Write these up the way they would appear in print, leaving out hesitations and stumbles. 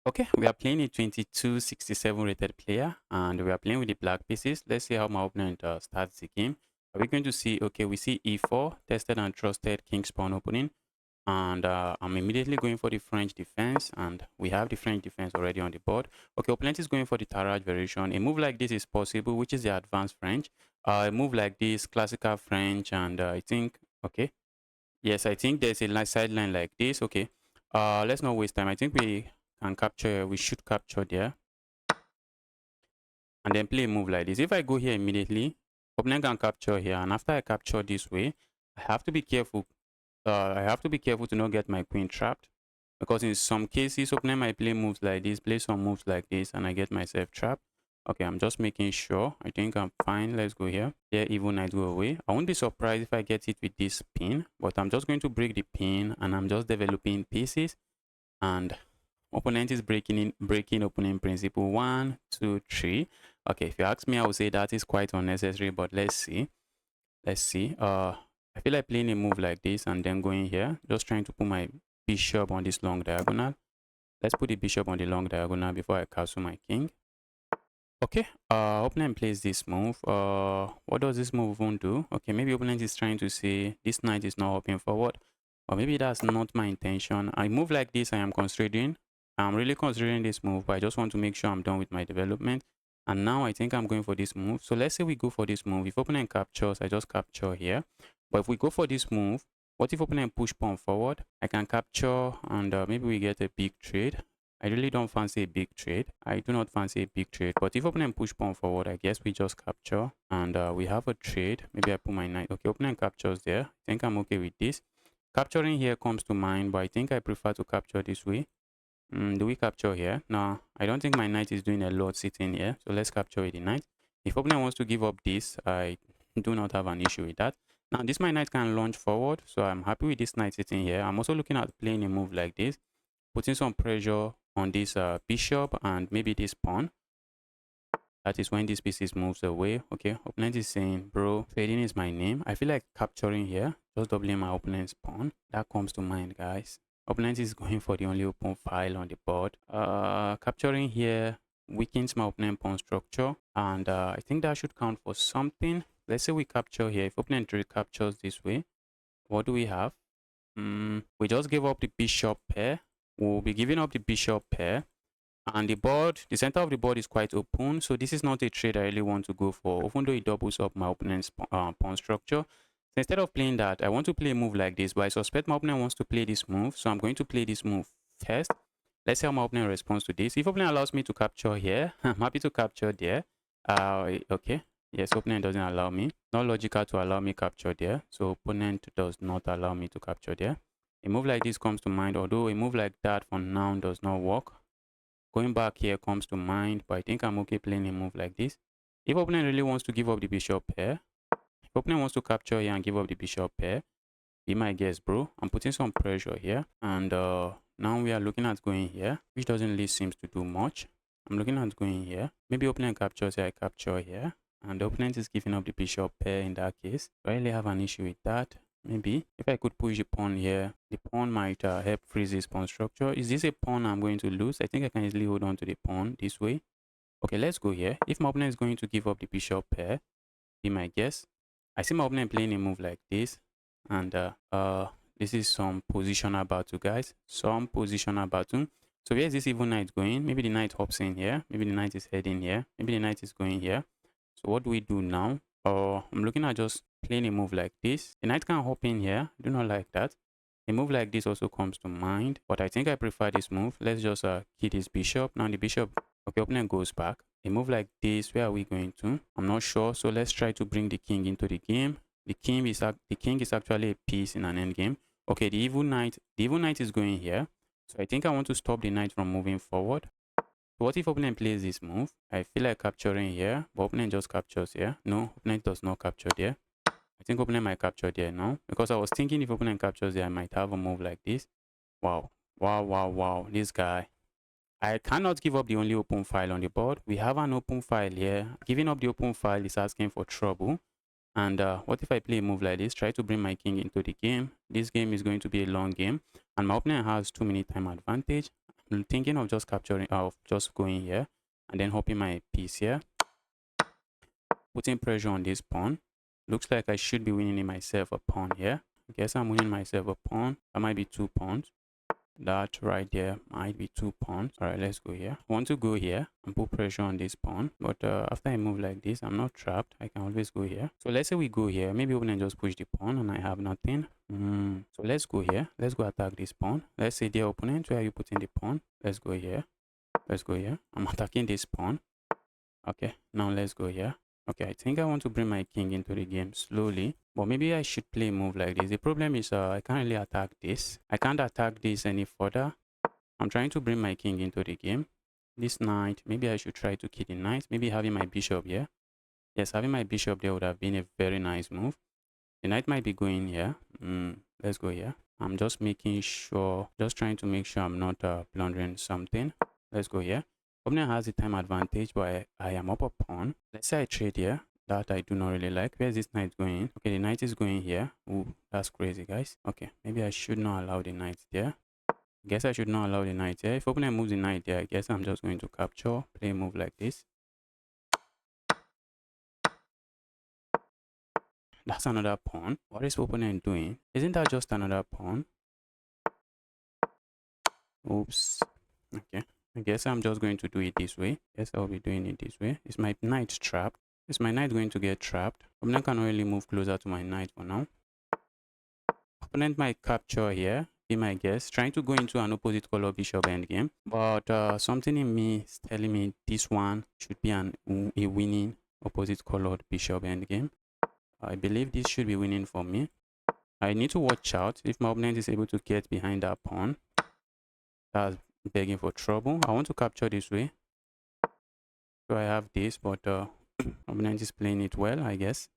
Okay, we are playing a 2267 rated player and we are playing with the black pieces. Let's see how my opponent starts the game. Are we going to see, okay, we see e4, tested and trusted king pawn opening. And I'm immediately going for the French defense and we have the French defense already on the board. Okay, opponent is going for the Tarrage variation. A move like this is possible, which is the advanced French. A move like this, classical French, and I think, okay, yes, I think there's a sideline like this. Okay, let's not waste time. I think we should capture there and then play a move like this. If I go here immediately, opponent can capture here, and after I capture this way, I have to be careful. I have to be careful to not get my queen trapped, because in some cases, opponent might play moves like this, play some moves like this, and I get myself trapped. Okay, I'm just making sure. I think I'm fine. Let's go here. Here, even knight go away. I won't be surprised if I get it with this pin, but I'm just going to break the pin, and I'm just developing pieces. And opponent is breaking opponent principle. 1, 2, 3. Okay, if you ask me, I would say that is quite unnecessary, but let's see. Let's see. I feel like playing a move like this and then going here, just trying to put my bishop on this long diagonal. Let's put the bishop on the long diagonal before I castle my king. Okay, opponent plays this move. What does this move even do? Okay, maybe opponent is trying to say this knight is not hopping forward, or maybe that's not my intention. I move like this, I am considering. I'm really considering this move, but I just want to make sure I'm done with my development. And now I think I'm going for this move. So let's say we go for this move. If opponent captures, I just capture here. But if we go for this move, what if opponent push pawn forward? I can capture and maybe we get a big trade. I really don't fancy a big trade. I do not fancy a big trade. But if opponent push pawn forward, I guess we just capture. And we have a trade. Maybe I put my knight. Okay, opponent captures there. I think I'm okay with this. Capturing here comes to mind, but I think I prefer to capture this way. Do we capture here? No, I don't think my knight is doing a lot sitting here. So let's capture with the knight. If opponent wants to give up this, I do not have an issue with that. Now, this my knight can launch forward. So I'm happy with this knight sitting here. I'm also looking at playing a move like this, putting some pressure on this bishop and maybe this pawn. That is when this piece moves away. Okay, opponent is saying, bro, fading is my name. I feel like capturing here, just doubling my opponent's pawn. That comes to mind, guys. Opponent is going for the only open file on the board. Capturing here weakens my opponent pawn structure, and I think that should count for something. Let's say we capture here. If opponent recaptures this way, what do we have? We just gave up the bishop pair. We'll be giving up the bishop pair. And the center of the board is quite open. So this is not a trade I really want to go for, even though it doubles up my opponent's pawn structure. So instead of playing that, I want to play a move like this. But I suspect my opponent wants to play this move. So I'm going to play this move first. Let's see how my opponent responds to this. If opponent allows me to capture here, I'm happy to capture there. Okay. Yes, opponent doesn't allow me. Not logical to allow me capture there. So opponent does not allow me to capture there. A move like this comes to mind, although a move like that for now does not work. Going back here comes to mind, but I think I'm okay playing a move like this. If opponent really wants to give up the bishop pair, if opponent wants to capture here and give up the bishop pair, be my guest, bro. I'm putting some pressure here. And now we are looking at going here, which doesn't really seem to do much. I'm looking at going here. Maybe opponent captures here, I capture here. And the opponent is giving up the bishop pair in that case. Do I really have an issue with that? Maybe. If I could push the pawn here, the pawn might help freeze this pawn structure. Is this a pawn I'm going to lose? I think I can easily hold on to the pawn this way. Okay, let's go here. If my opponent is going to give up the bishop pair, be my guess. I see my opponent playing a move like this. And this is some positional battle, guys. Some positional battle. So where is this even knight going? Maybe the knight hops in here. Maybe the knight is heading here. Maybe the knight is going here. So what do we do now? I'm looking at just playing a move like this. The knight can hop in here. I do not like that. A move like this also comes to mind, but I think I prefer this move. Let's just key this bishop. Now the bishop, okay, opponent goes back. A move like this, where are we going to? I'm not sure. So let's try to bring the king into the game. The king is actually a piece in an endgame. Okay, the evil knight is going here. So I think I want to stop the knight from moving forward. What if opponent plays this move? I feel like capturing here, but opponent just captures here. No, opponent does not capture there. I think opponent might capture there now, because I was thinking if opponent captures there, I might have a move like this. Wow. Wow, wow, wow. This guy. I cannot give up the only open file on the board. We have an open file here. Giving up the open file is asking for trouble. And what if I play a move like this? Try to bring my king into the game. This game is going to be a long game. And my opponent has 2 minute time advantage. I'm thinking of just capturing, of just going here and then hopping my piece here, putting pressure on this pawn. Looks like I should be winning myself a pawn here. I guess I'm winning myself a pawn. That might be 2 pawns. That right there might be 2 pawns. All right, let's go here. I want to go here and put pressure on this pawn, but after I move like this, I'm not trapped. I can always go here. So let's say we go here. Maybe opponent just push the pawn and I have nothing. So let's go here. Let's go attack this pawn. Let's say, dear opponent, where are you putting the pawn? Let's go here. Let's go here. I'm attacking this pawn. Okay, now let's go here. Okay, I think I want to bring my king into the game slowly, but maybe I should play a move like this. The problem is I can't really attack this. I can't attack this any further. I'm trying to bring my king into the game. This knight, maybe I should try to kill the knight. Maybe having my bishop here. Yes, having my bishop there would have been a very nice move. The knight might be going here. Let's go here. I'm just making sure, just trying to make sure I'm not blundering something. Let's go here. Opponent has the time advantage, but I am up a pawn. Let's say I trade here. That I do not really like. Where's this knight going? Okay, the knight is going here. Ooh, that's crazy, guys. Okay, maybe I should not allow the knight there. Guess I should not allow the knight there. If opponent moves the knight there, I guess I'm just going to capture, play a move like this. That's another pawn. What is opponent doing? Isn't that just another pawn? Oops. Okay. I guess I'm just going to do it this way. Yes, I'll be doing it this way. Is my knight trapped? Is my knight going to get trapped? Opponent can really move closer to my knight for now. Opponent might capture here, be my guess. Trying to go into an opposite color bishop endgame. But something in me is telling me this one should be a winning opposite colored bishop endgame. I believe this should be winning for me. I need to watch out if my opponent is able to get behind that pawn. That's begging for trouble. I want to capture this way. So I have this, but opponent is playing it well, I guess.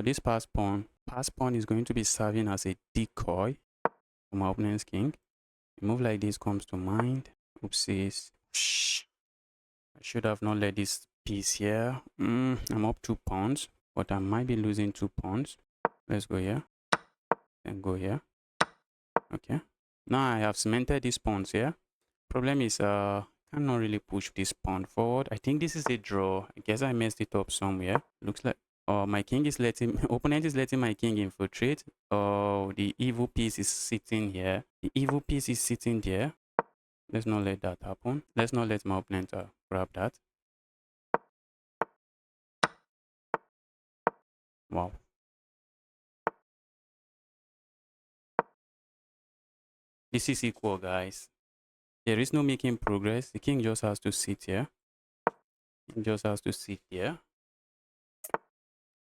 This pass pawn is going to be serving as a decoy for my opponent's king. A move like this comes to mind. Oopsies. I should have not let this piece here. I'm up 2 pawns, but I might be losing 2 pawns. Let's go here and go here. Okay, now I have cemented these pawns here. Problem is cannot really push this pawn forward. I think this is a draw. I guess I messed it up somewhere. Looks like my king is letting opponent is letting my king infiltrate. Oh, the evil piece is sitting here. The evil piece is sitting there. Let's not let that happen. Let's not let my opponent grab that. Wow. This is equal, guys. There is no making progress. The king just has to sit here. He just has to sit here.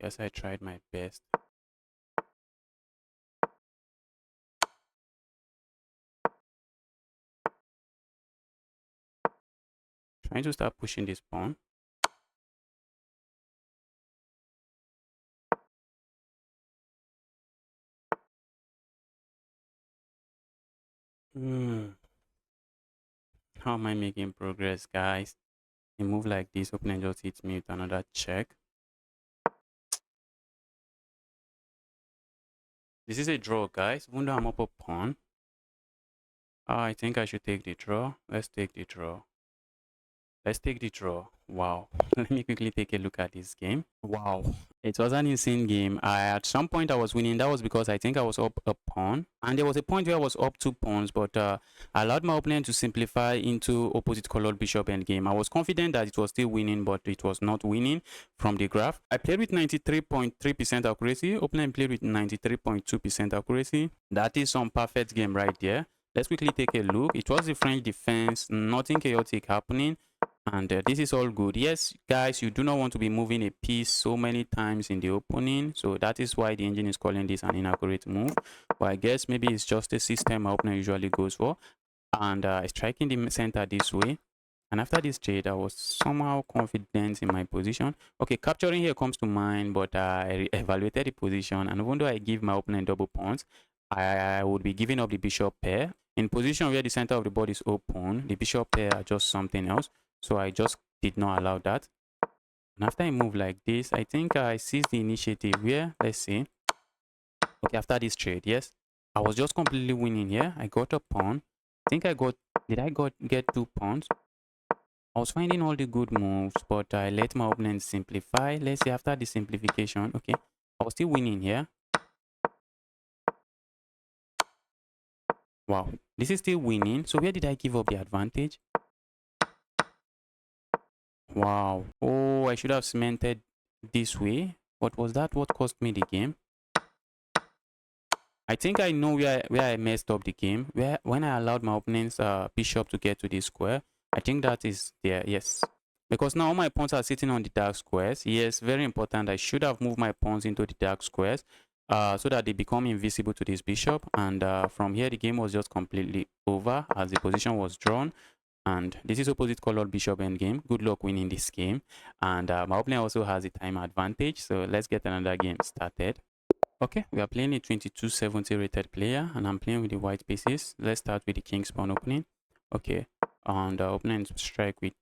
Yes, I tried my best. Trying to start pushing this pawn. How am I making progress, guys? A move like this, opponent just hits me with another check. This is a draw, guys. Even though I'm up a pawn, I think I should take the draw. Let's take the draw. Let's take the draw. Wow. Let me quickly take a look at this game. Wow. It was an insane game. At some point I was winning. That was because I think I was up a pawn. And there was a point where I was up 2 pawns, but I allowed my opponent to simplify into opposite colored bishop endgame. I was confident that it was still winning, but it was not winning from the graph. I played with 93.3% accuracy. Opponent played with 93.2% accuracy. That is some perfect game right there. Let's quickly take a look. It was the French defense. Nothing chaotic happening. And this is all good. Yes, guys, you do not want to be moving a piece so many times in the opening. So that is why the engine is calling this an inaccurate move. But I guess maybe it's just a system my opener usually goes for. And striking the center this way. And after this trade, I was somehow confident in my position. Okay, capturing here comes to mind, but I evaluated the position. And even though I give my opponent double pawns, I would be giving up the bishop pair. In position where the center of the board is open, the bishop pair are just something else. So I just did not allow that. And after I move like this, I think I seized the initiative here. Let's see. Okay, after this trade, yes, I was just completely winning here. I got a pawn. I think I got, did I get 2 pawns? I was finding all the good moves, but I let my opponent simplify. Let's see, after the simplification, okay, I was still winning here. Wow, this is still winning. So where did I give up the advantage? Wow. Oh, I should have cemented this way. But was that what cost me the game? I think I know where I messed up the game. Where when I allowed my opponent's bishop to get to this square. I think that is there, yes. Because now all my pawns are sitting on the dark squares. Yes, very important. I should have moved my pawns into the dark squares so that they become invisible to this bishop. And from here, the game was just completely over as the position was drawn. And this is opposite colored bishop endgame. Good luck winning this game. And my opponent also has a time advantage. So let's get another game started. Okay, we are playing a 2270 rated player, and I'm playing with the white pieces. Let's start with the king's pawn opening. Okay, and opening strike with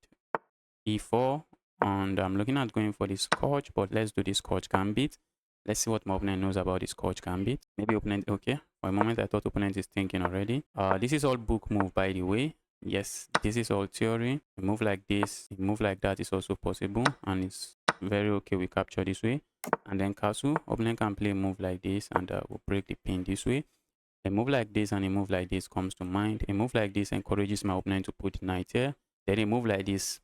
e4, and I'm looking at going for this scotch, but let's do this scotch gambit. Let's see what my opponent knows about this scotch gambit. Maybe opponent, okay. For a moment, I thought opponent is thinking already. This is all book move, by the way. Yes, this is all theory. A move like this, a move like that is also possible, and it's very okay. We capture this way, and then castle. Opponent can play a move like this, and we'll break the pin this way. A move like this and a move like this comes to mind. A move like this encourages my opponent to put the knight here. Then a move like this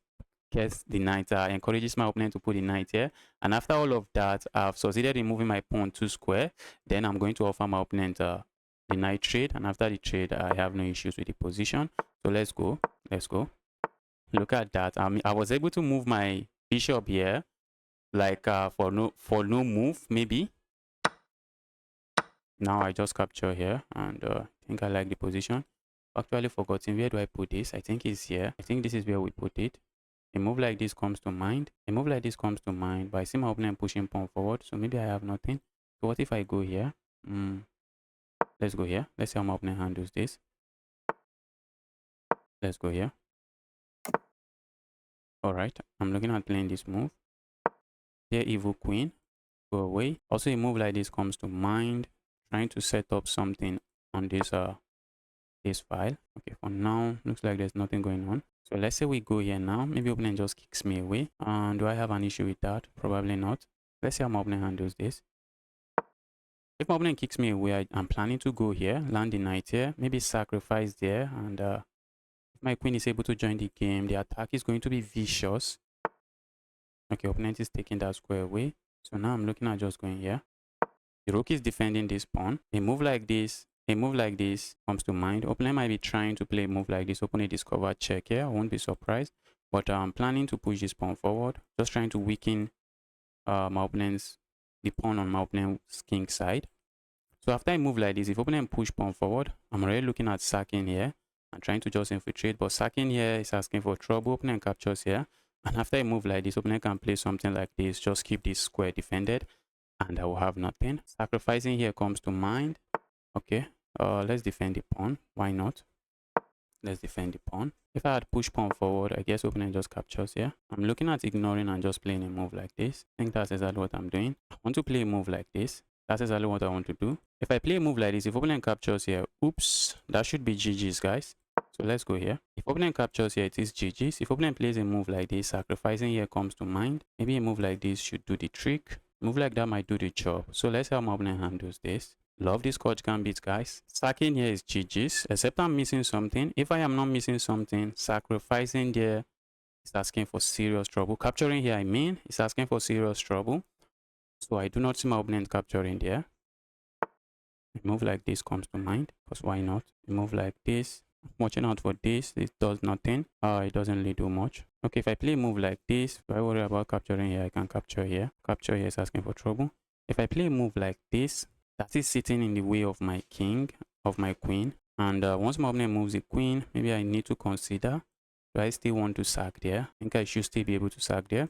gets the knight, encourages my opponent to put the knight here. And after all of that, I've succeeded in moving my pawn to square. Then I'm going to offer my opponent the knight trade. And after the trade, I have no issues with the position. So let's go. Let's go. Look at that. I was able to move my bishop here, like for no move, maybe. Now I just capture here, and I think I like the position. Actually forgotten, where do I put this? I think it's here. I think this is where we put it. A move like this comes to mind. A move like this comes to mind, but I see my opponent pushing pawn forward, so maybe I have nothing. So what if I go here? Let's go here. Let's see how my opponent handles this. Let's go here. Alright, I'm looking at playing this move. Here, evil queen. Go away. Also, a move like this comes to mind. Trying to set up something on this this file. Okay, for now, looks like there's nothing going on. So let's say we go here now. Maybe opponent just kicks me away. Do I have an issue with that? Probably not. Let's see how my opponent handles this. If my opponent kicks me away, I'm planning to go here, land the knight here, maybe sacrifice there, and if my queen is able to join the game, the attack is going to be vicious. Okay, opponent is taking that square away. So now I'm looking at just going here. The rook is defending this pawn. A move like this comes to mind. Opponent might be trying to play a move like this. Opponent discover check here. I won't be surprised. But I'm planning to push this pawn forward. Just trying to weaken the pawn on my opponent's king side. So after I move like this, if opponent push pawn forward, I'm already looking at sacking here. I'm trying to just infiltrate, but sacking here is asking for trouble. Opponent captures here. And after I move like this, opponent can play something like this. Just keep this square defended, and I will have nothing. Sacrificing here comes to mind. Okay, let's defend the pawn. Why not? Let's defend the pawn. If I had pushed pawn forward, I guess opponent just captures here. I'm looking at ignoring and just playing a move like this. I think that's exactly what I'm doing. I want to play a move like this. That's exactly what I want to do. If I play a move like this, if opponent captures here, oops, that should be GG's, guys. So let's go here. If opponent captures here, it is GG's. If opponent plays a move like this, sacrificing here comes to mind. Maybe a move like this should do the trick. Move like that might do the job. So let's see how my opponent handles this. Love this scotch gambit, guys. Sacking here is GG's, except I'm missing something. If I am not missing something, sacrificing there is asking for serious trouble. Capturing here, I mean, is asking for serious trouble. So I do not see my opponent capturing there. A move like this comes to mind, because why not? A move like this. Watching out for this. It does nothing. It doesn't really do much. Okay, if I play a move like this, if I worry about capturing here, I can capture here. Capture here is asking for trouble. If I play a move like this, that is sitting in the way of my king, of my queen. And once my opponent moves the queen, maybe I need to consider, do I still want to sack there? I think I should still be able to sack there.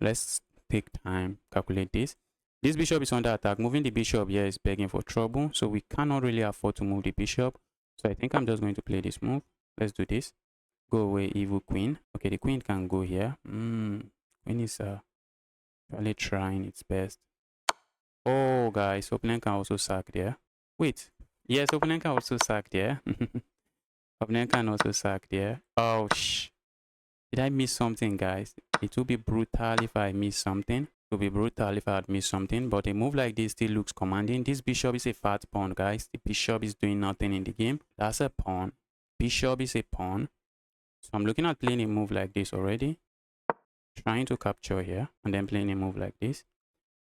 Let's take time, calculate this. This bishop is under attack. Moving the bishop here is begging for trouble. So we cannot really afford to move the bishop. So I think I'm just going to play this move. Let's do this. Go away, evil queen. Okay, the queen can go here. Queen is Actually trying its best. Oh, guys, opponent can also sack there. Wait. Yes, opponent can also sack there. Opponent can also sack there. Oh, did I miss something, guys? It would be brutal if I miss something. It would be brutal if I had missed something. But a move like this still looks commanding. This bishop is a fat pawn, guys. The bishop is doing nothing in the game. That's a pawn. Bishop is a pawn. So I'm looking at playing a move like this already. Trying to capture here. And then playing a move like this.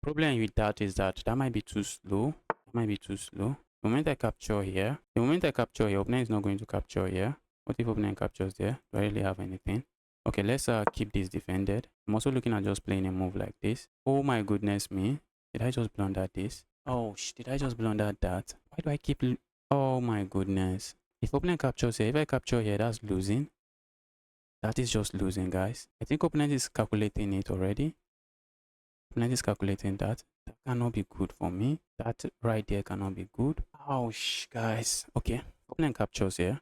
Problem with that is that might be too slow. That might be too slow. The moment I capture here, opponent is not going to capture here. What if opponent captures there? Do I really have anything? Okay, let's keep this defended. I'm also looking at just playing a move like this. Oh my goodness me. Did I just blunder this? Oh, did I just blunder that? Why do I keep... Oh my goodness. If opponent captures here, if I capture here, that's losing. That is just losing, guys. I think opponent is calculating it already. Opponent is calculating that. That cannot be good for me. That right there cannot be good. Ouch, guys. Okay. Opponent captures here.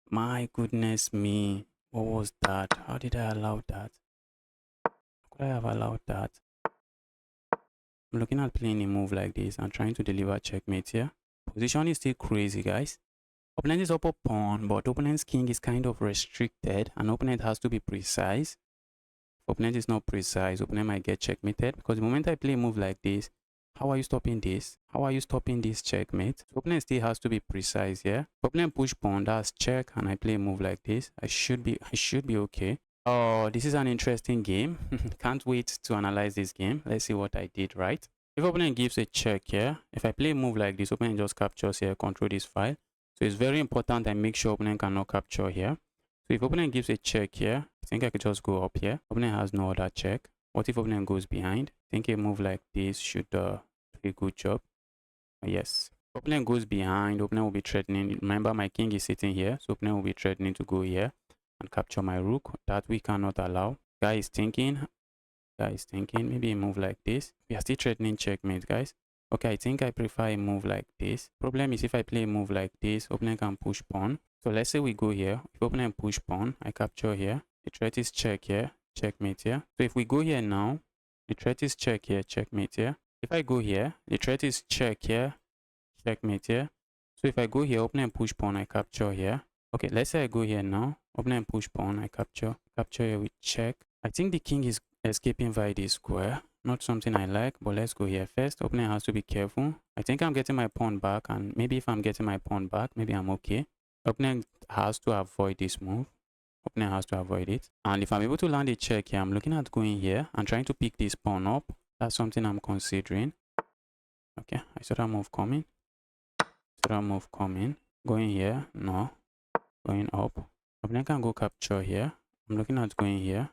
My goodness me. What was that? How did I allow that? Could I have allowed that? I'm looking at playing a move like this and trying to deliver checkmate here. Position is still crazy, guys. Opponent is up a pawn, but opponent's king is kind of restricted and opponent has to be precise. If opponent is not precise, opponent might get checkmated because the moment I play a move like this, how are you stopping this? How are you stopping this checkmate? So opponent still has to be precise here. If opponent push pawn, that's check, and I play a move like this. I should be okay. Oh, this is an interesting game. Can't wait to analyze this game. Let's see what I did right. If opponent gives a check here, if I play a move like this, opponent just captures here, control this file. So it's very important I make sure opponent cannot capture here. So if opponent gives a check here, I think I could just go up here. Opponent has no other check. What if opponent goes behind? I think a move like this should do a good job. Yes. Opponent goes behind. Opponent will be threatening. Remember, my king is sitting here. So opponent will be threatening to go here and capture my rook. That we cannot allow. Guy is thinking. Maybe a move like this. We are still threatening checkmate, guys. Okay, I think I prefer a move like this. Problem is if I play a move like this, opponent can push pawn. So let's say we go here. If opponent push pawn, I capture here. The threat is check here, checkmate here. So if we go here now, the threat is check here, checkmate here. If I go here, the threat is check here, checkmate here. So if I go here, opponent push pawn, I capture here. Okay, let's say I go here now. Opponent push pawn, I capture here with check. I think the king is escaping via this square. Not something I like, but let's go here first. Opponent has to be careful. I think I'm getting my pawn back, and maybe if I'm getting my pawn back, maybe I'm okay. Opponent has to avoid this move. Opponent has to avoid it. And if I'm able to land a check here, I'm looking at going here and trying to pick this pawn up. That's something I'm considering. Okay, I saw that move coming. Going here, no. Going up. Opponent can go capture here. I'm looking at going here.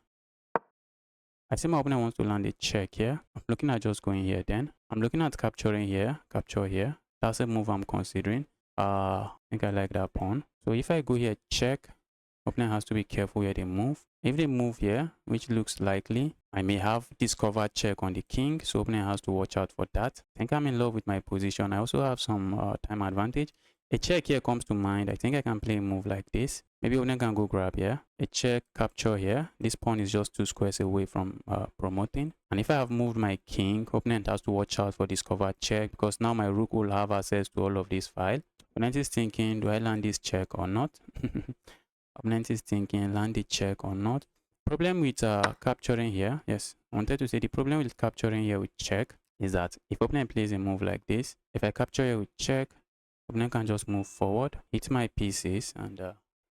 I see my opponent wants to land a check here. I'm looking at just going here then. I'm looking at capturing here, capture here. That's a move I'm considering. I think I like that pawn. So if I go here, check, opponent has to be careful where they move. If they move here, which looks likely, I may have discovered check on the king. So opponent has to watch out for that. I think I'm in love with my position. I also have some time advantage. A check here comes to mind. I think I can play a move like this. Maybe opponent can go grab here. A check, capture here. This pawn is just 2 squares away from promoting. And if I have moved my king, opponent has to watch out for discovered check because now my rook will have access to all of this file. Opponent is thinking, do I land this check or not? Opponent is thinking, land the check or not. Problem with capturing here, yes, I wanted to say the problem with capturing here with check is that if opponent plays a move like this, if I capture here with check, opponent can just move forward, hit my pieces, and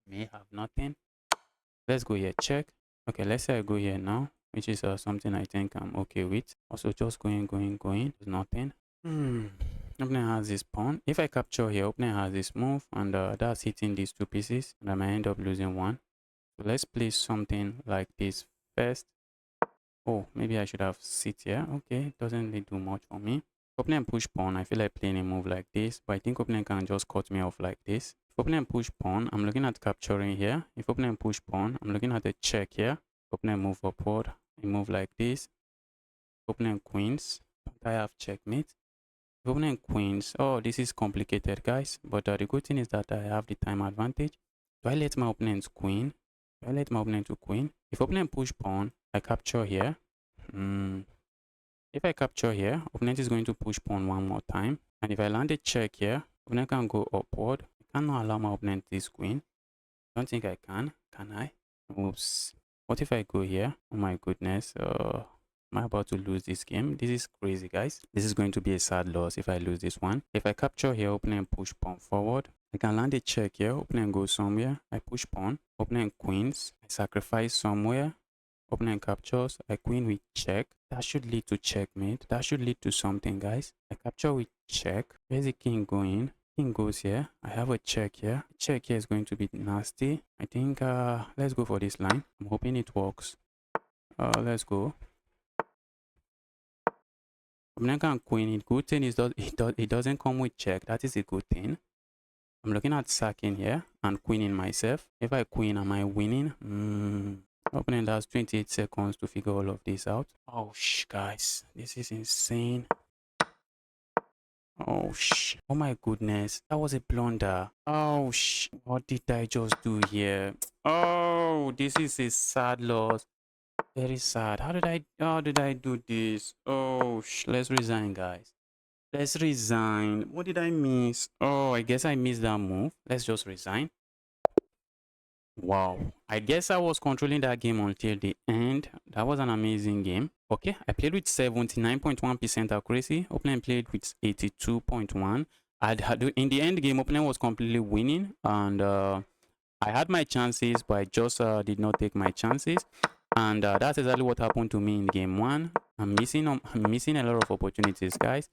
may have nothing. Let's go here, check. Okay, let's say I go here now, which is something I think I'm okay with. Also, just going, there's nothing. Opponent has this pawn. If I capture here, opponent has this move, and that's hitting these 2 pieces, and I might end up losing 1. So let's place something like this first. Oh, maybe I should have sit here. Okay, doesn't really do much for me. Opponent push pawn, I feel like playing a move like this, but I think opponent can just cut me off like this. If opponent push pawn, I'm looking at capturing here. If opponent push pawn, I'm looking at a check here. Opponent move upward, a move like this. Opponent queens, I have checkmate. If opponent queens, oh, this is complicated, guys. But the good thing is that I have the time advantage. Do I let my opponent's queen? Do I let my opponent to queen? If opponent push pawn, I capture here. If I capture here, opponent is going to push pawn one more time. And if I land a check here, opponent can go upward. I cannot allow my opponent this queen. Don't think I can. Can I? Oops. What if I go here? Oh my goodness. Am I about to lose this game? This is crazy, guys. This is going to be a sad loss if I lose this one. If I capture here, opponent push pawn forward. I can land a check here. Opponent goes somewhere. I push pawn. Opponent queens. I sacrifice somewhere. Opponent captures. I queen with check. That should lead to checkmate. That should lead to something, guys. I capture with check. Where's the king going? King goes here. I have a check here. Check here is going to be nasty. I think let's go for this line. I'm hoping it works. Let's go. Opponent can queen. It good thing is it doesn't come with check. That is a good thing. I'm looking at sacking here and queening myself. If I queen, am I winning? Opponent has 28 seconds to figure all of this out. Oh guys, this is insane. Oh oh my goodness, that was a blunder. Oh what did I just do here? Oh, this is a sad loss. Very sad. How did I do this? Oh let's resign, guys. Let's resign. What did I miss? Oh, I guess I missed that move. Let's just resign. Wow, I guess I was controlling that game until the end. That was an amazing game. Okay, I played with 79.1% accuracy. Opponent played with 82.1. In the end game, opponent was completely winning, and I had my chances, but I just did not take my chances. And that's exactly what happened to me in game one. I'm missing a lot of opportunities, guys.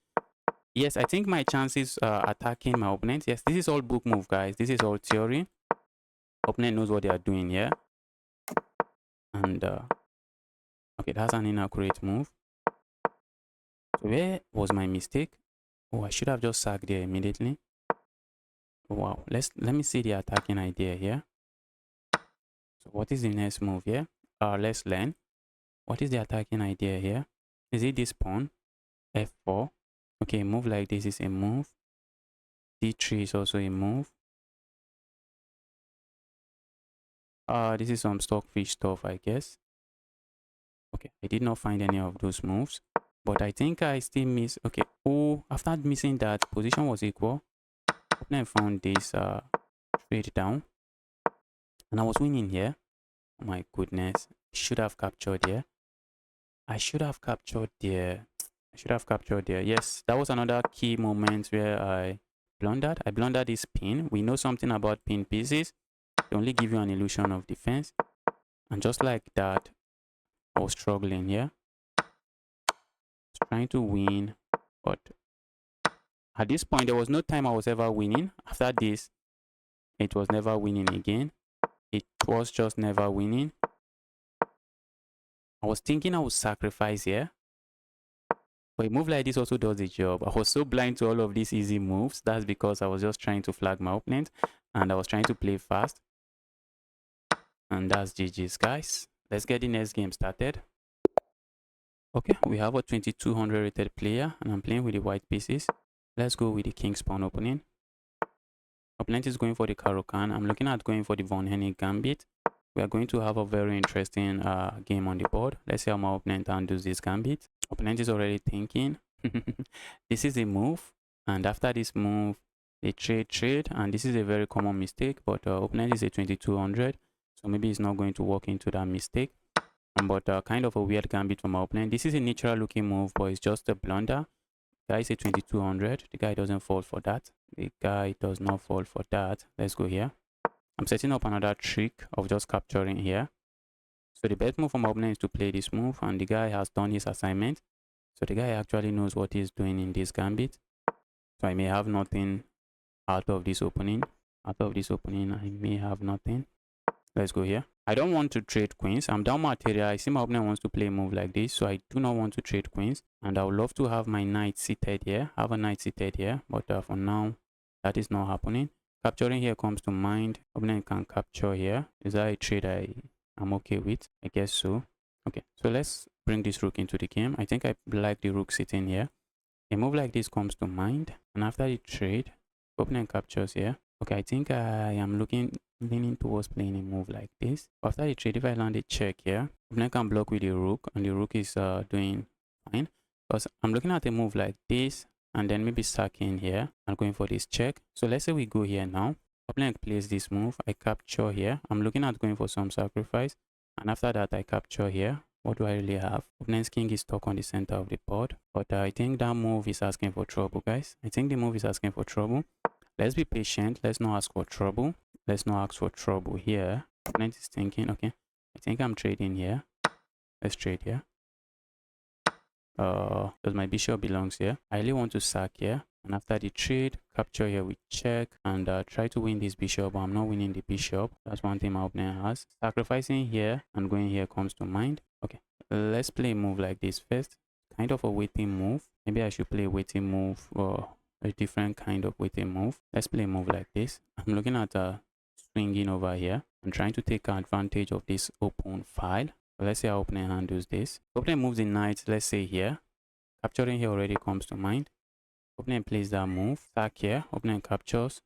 Yes, I think my chances attacking my opponent. Yes, this is all book move, guys. This is all theory. Opponent knows what they are doing here. And okay, that's an inaccurate move. So where was my mistake? Oh, I should have just sacked there immediately. Wow, let me see the attacking idea here. So what is the next move here? Let's learn. What is the attacking idea here? Is it this pawn? F4. Okay, move like this is a move. D3 is also a move. This is some stockfish stuff, I guess. Okay, I did not find any of those moves, but I think I still miss. Okay, oh, after missing that, position was equal. Then I found this straight down, and I was winning here. Oh my goodness, I should have captured here. I should have captured there. I should have captured there. Yes, that was another key moment where I blundered. I blundered this pin. We know something about pin pieces. They only give you an illusion of defense, and just like that, I was struggling here. Trying to win, but at this point there was no time I was ever winning. After this, it was never winning again. It was just never winning. I was thinking I would sacrifice here, but a move like this also does the job. I was so blind to all of these easy moves. That's because I was just trying to flag my opponent, and I was trying to play fast. And that's GG's, guys. Let's get the next game started. Okay, we have a 2200 rated player, and I'm playing with the white pieces. Let's go with the king's pawn opening. Opponent is going for the Caro-Kann. I'm looking at going for the Von Hennig Gambit. We are going to have a very interesting game on the board. Let's see how my opponent handles this gambit. Opponent is already thinking. This is a move, and after this move, they trade, and this is a very common mistake, but opponent is a 2200, so maybe it's not going to walk into that mistake. But kind of a weird gambit from my opponent. This is a natural looking move, but it's just a blunder. Guy is a 2200. The guy doesn't fall for that. The guy does not fall for that. Let's go here. I'm setting up another trick of just capturing here. So the best move for my opponent is to play this move, and the guy has done his assignment. So the guy actually knows what he's doing in this gambit. So I may have nothing out of this opening. Out of this opening, I may have nothing. Let's go here. I don't want to trade queens. I'm down material. I see my opponent wants to play a move like this, so I do not want to trade queens. And I would love to have my knight seated here. Have a knight seated here, but for now, that is not happening. Capturing here comes to mind. Opponent can capture here. Is that a trade I'm okay with? I guess so. Okay, so let's bring this rook into the game. I think I like the rook sitting here. A move like this comes to mind, and after the trade, opponent captures here. Okay, I think I am leaning towards playing a move like this. After the trade, if I land a check here, opponent can block with the rook, and the rook is doing fine. because I'm looking at a move like this and then maybe sacking here and going for this check. So let's say we go here now. Opponent plays this move. I capture here. I'm looking at going for some sacrifice. And after that, I capture here. What do I really have? Opponent's king is stuck on the center of the board. But I think that move is asking for trouble, guys. I think the move is asking for trouble. Let's be patient. Let's not ask for trouble. Let's not ask for trouble here. Opponent is thinking, okay, I think I'm trading here. Let's trade here. Because my bishop belongs here. I really want to sack here. And after the trade, capture here with check and try to win this bishop, but I'm not winning the bishop. That's one thing my opponent has. Sacrificing here and going here comes to mind. Okay, let's play a move like this first. Kind of a waiting move. Maybe I should play a waiting move or a different kind of waiting move. Let's play a move like this. I'm looking at swinging over here. I'm trying to take advantage of this open file. So let's see how opponent handles this. Opponent moves the knight, let's say here. Capturing here already comes to mind. Opponent plays that move. Sack here. Opponent captures.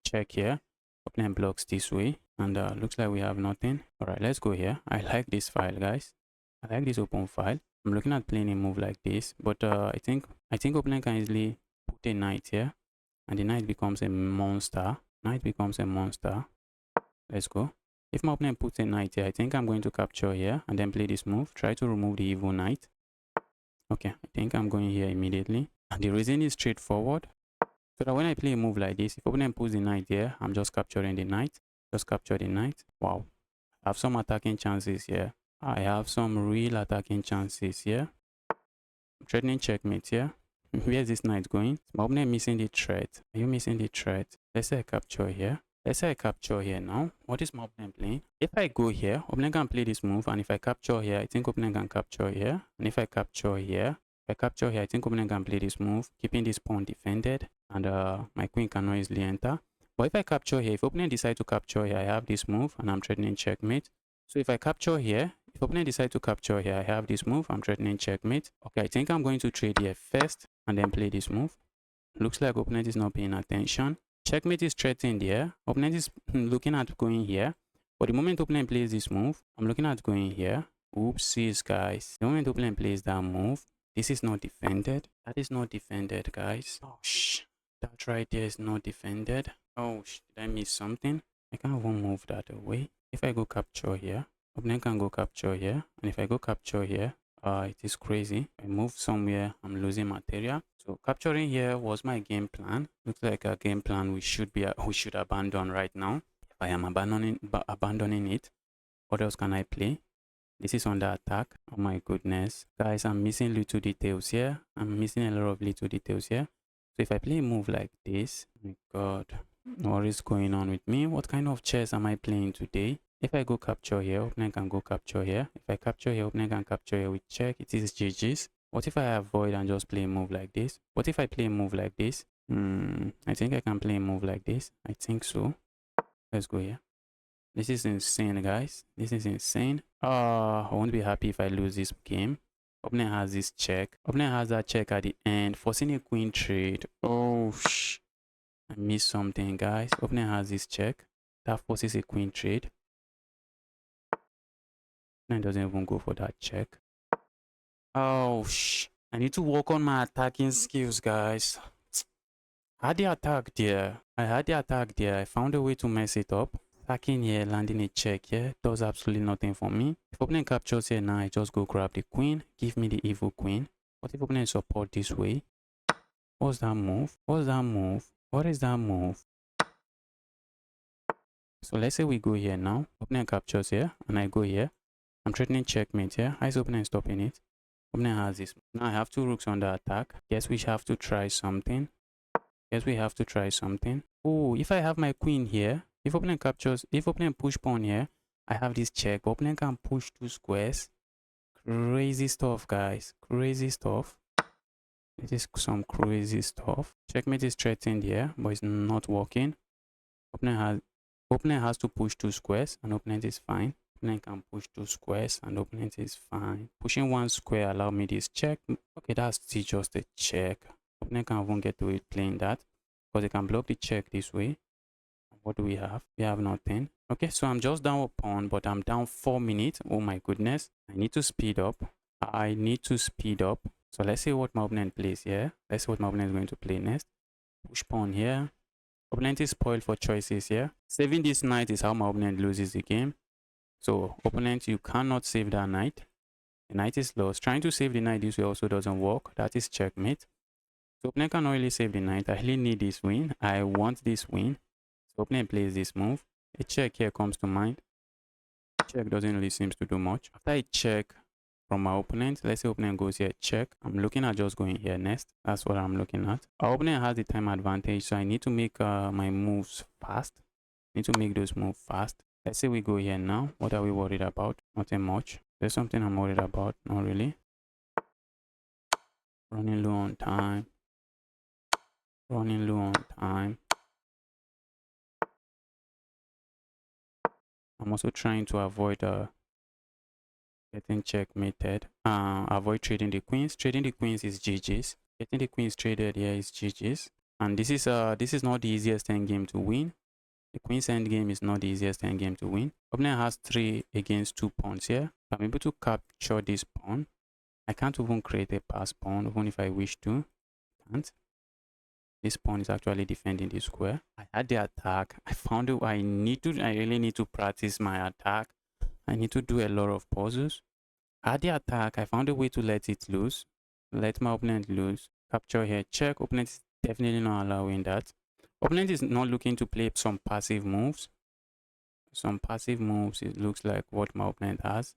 Check here. Opponent blocks this way. And looks like we have nothing. Alright, let's go here. I like this file, guys. I like this open file. I'm looking at playing a move like this. But I think opponent can easily put a knight here. And the knight becomes a monster. Knight becomes a monster. Let's go. If my opponent puts a knight here, I think I'm going to capture here and then play this move. Try to remove the evil knight. Okay, I think I'm going here immediately. And the reason is straightforward. So that when I play a move like this, if opponent puts the knight here, I'm just capturing the knight. Just capture the knight. Wow. I have some attacking chances here. I have some real attacking chances here. I'm threatening checkmate here. Where is this knight going? My opponent missing the threat. Are you missing the threat? Let's say I capture here. Let's say I capture here now. What is my opponent playing? If I go here, opponent can play this move. And if I capture here, I think opponent can capture here. And if I capture here, I think opponent can play this move, keeping this pawn defended. And my queen cannot easily enter. But if I capture here, if opponent decides to capture here, I have this move and I'm threatening checkmate. So if I capture here, if opponent decides to capture here, I have this move, I'm threatening checkmate. Okay, I think I'm going to trade here first and then play this move. Looks like opponent is not paying attention. Checkmate is threatened here. Opponent is looking at going here. But the moment opponent plays this move, I'm looking at going here. Oopsies, guys. The moment opponent plays that move, this is not defended. That is not defended, guys. Oh, that right there is not defended. Oh, did I miss something? I can't even move that away. If I go capture here, opponent can go capture here. And if I go capture here, it is crazy. I move somewhere, I'm losing material. So capturing here was my game plan. Looks like a game plan we should abandon right now. If I am abandoning it, what else can I play? This is under attack. Oh my goodness, guys, I'm missing little details here. I'm missing a lot of little details here. So if I play a move like this, oh my god, what is going on with me? What kind of chess am I playing today? If I go capture here, opponent can go capture here. If I capture here, opponent can capture here with check. It is GG's. What if I avoid and just play a move like this? What if I play a move like this? I think I can play a move like this. I think so. Let's go here. This is insane, guys. This is insane. I won't be happy if I lose this game. Opponent has this check. Opponent has that check at the end, forcing a queen trade. Oh, I missed something, guys. Opponent has this check. That forces a queen trade. And doesn't even go for that check. Oh, I need to work on my attacking skills, guys. I had the attack there. I found a way to mess it up. Attacking here, landing a check here, does absolutely nothing for me. If opponent captures here now, I just go grab the queen, give me the evil queen. What if opponent support this way? What's that move? What's that move? What is that move? So let's say we go here now. Opponent captures here, and I go here. I'm threatening checkmate here. How is opponent stopping it? Opponent has this. Now I have two rooks under attack. Guess we have to try something. Oh, if I have my queen here, if opponent push pawn here, I have this check. Opponent can push two squares. Crazy stuff, guys. Crazy stuff. It is some crazy stuff. Checkmate is threatened here, but it's not working. Opponent has to push two squares, and opponent is fine. Opponent can push two squares, and opponent is fine. Pushing one square allow me this check. Okay, that's still just a check. Opponent can even get away playing that because they can block the check this way. What do we have? We have nothing. Okay, so I'm just down a pawn, but I'm down 4 minutes. Oh my goodness. I need to speed up. So let's see what my opponent plays here. Let's see what my opponent is going to play next. Push pawn here. Opponent is spoiled for choices here. Saving this knight is how my opponent loses the game. So opponent, you cannot save that knight. The knight is lost. Trying to save the knight this way also doesn't work. That is checkmate. So opponent cannot really save the knight. I really need this win. I want this win. So opponent plays this move. A check here comes to mind. Check doesn't really seem to do much. After I check from my opponent, let's say opponent goes here, check. I'm looking at just going here next. That's what I'm looking at. Our opponent has the time advantage, so I need to make my moves fast. I need to make those moves fast. Let's say we go here now. What are we worried about? Nothing much. There's something I'm worried about. Not really. Running low on time. Running low on time. I'm also trying to avoid getting checkmated. Avoid trading the queens. Trading the queens is GG's. Getting the queens traded here is GG's. And this is not the easiest endgame to win. The queen's endgame is not the easiest endgame to win. Opponent has 3 against 2 pawns here. I'm able to capture this pawn. I can't even create a pass pawn, even if I wish to. I can't. This pawn is actually defending the square. I had the attack. I found it. I really need to practice my attack. I need to do a lot of pauses. At the attack, I found a way to let it loose. Let my opponent lose. Capture here, check. Opponent is definitely not allowing that. Opponent is not looking to play some passive moves. Some passive moves, it looks like what my opponent has.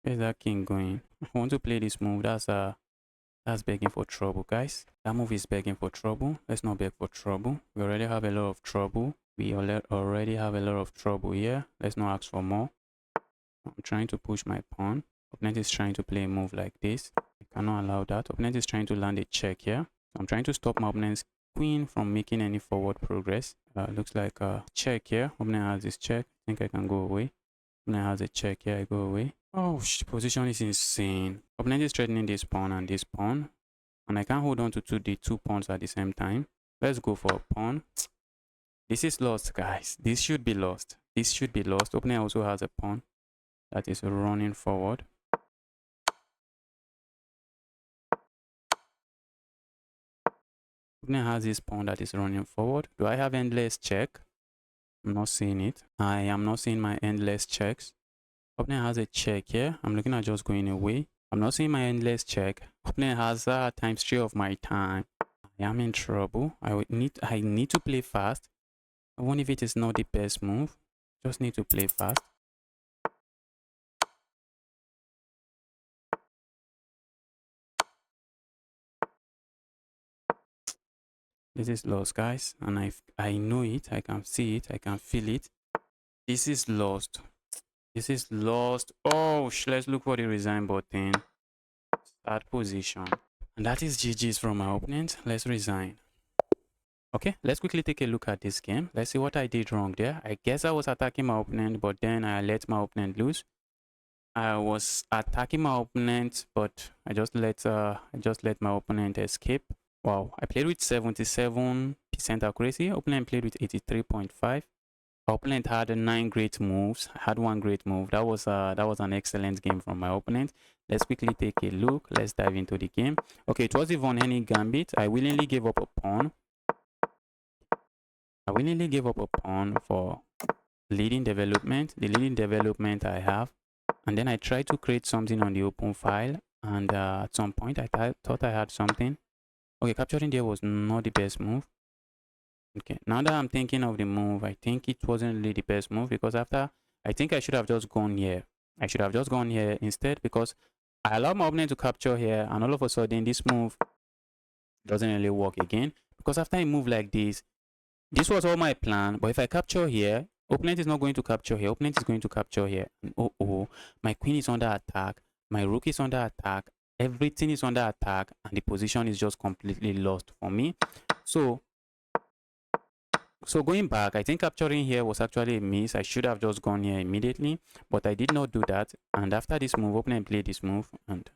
Where's that king going? I want to play this move. That's begging for trouble, guys. That move is begging for trouble. Let's not beg for trouble. We already have a lot of trouble. We already have a lot of trouble here. Let's not ask for more. I'm trying to push my pawn. Opponent is trying to play a move like this. I cannot allow that. Opponent is trying to land a check here. So I'm trying to stop my opponent's queen from making any forward progress. Looks like a check here. Opponent has this check. I think I can go away. Opponent has a check here. I go away. Oh, position is insane. Opponent is threatening this pawn and this pawn. And I can't hold on to the two pawns at the same time. Let's go for a pawn. This is lost, guys. This should be lost. This should be lost. Opponent also has a pawn that is running forward. Opponent has this pawn that is running forward. Do I have endless check? I'm not seeing it. I am not seeing my endless checks. Opponent has a check here. I'm looking at just going away. I'm not seeing my endless check. Opponent has times 3 of my time. I am in trouble. I need to play fast. Even if it is not the best move, just need to play fast. This is lost, guys, and I know it. I can see it. I can feel it. This is lost. This is lost. Oh, let's look for the resign button. Start position. And that is GG's from my opponent. Let's resign. Okay, let's quickly take a look at this game. Let's see what I did wrong there. I guess I was attacking my opponent, but then I let my opponent lose. I was attacking my opponent, but I just let my opponent escape. Wow, I played with 77% accuracy. Opponent played with 83.5. Opponent had 9 great moves. I had 1 great move. That was an excellent game from my opponent. Let's quickly take a look. Let's dive into the game. Okay, it was the Von Hennig Gambit. I willingly gave up a pawn. I willingly gave up a pawn for leading development. The leading development I have. And then I tried to create something on the open file. And at some point, I thought I had something. Okay, capturing there was not the best move. Okay, now that I'm thinking of the move, I think it wasn't really the best move because after, I think I should have just gone here. I should have just gone here instead because I allowed my opponent to capture here and all of a sudden this move doesn't really work again because after I move like this was all my plan, but if I capture here, opponent is not going to capture here, opponent is going to capture here. And my queen is under attack, my rook is under attack, everything is under attack, and the position is just completely lost for me. So going back, I think capturing here was actually a miss. I should have just gone here immediately, but I did not do that. And after this move, opponent played this move, and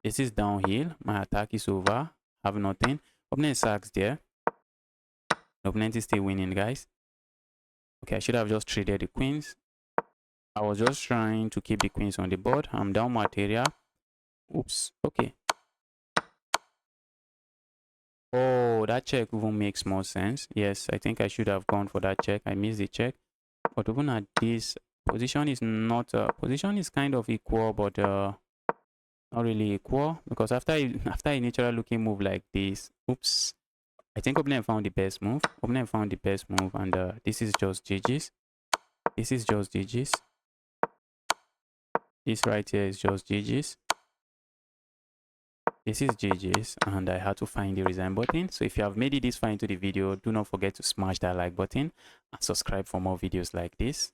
this is downhill. My attack is over. Have nothing. Opponent sacks there. The opponent is still winning, guys. Okay, I should have just traded the queens. I was just trying to keep the queens on the board. I'm down material. Oops. Okay. Oh, that check even makes more sense. Yes, I think I should have gone for that check. I missed the check. But even at this position is not position is kind of equal, but not really equal, because after after a natural looking move like this, oops, I think opponent found the best move. Opponent found the best move, and this is just GG's. This is just GG's. This right here is just GG's. This is GG's, and I had to find the resign button. So if you have made it this far into the video, do not forget to smash that like button and subscribe for more videos like this.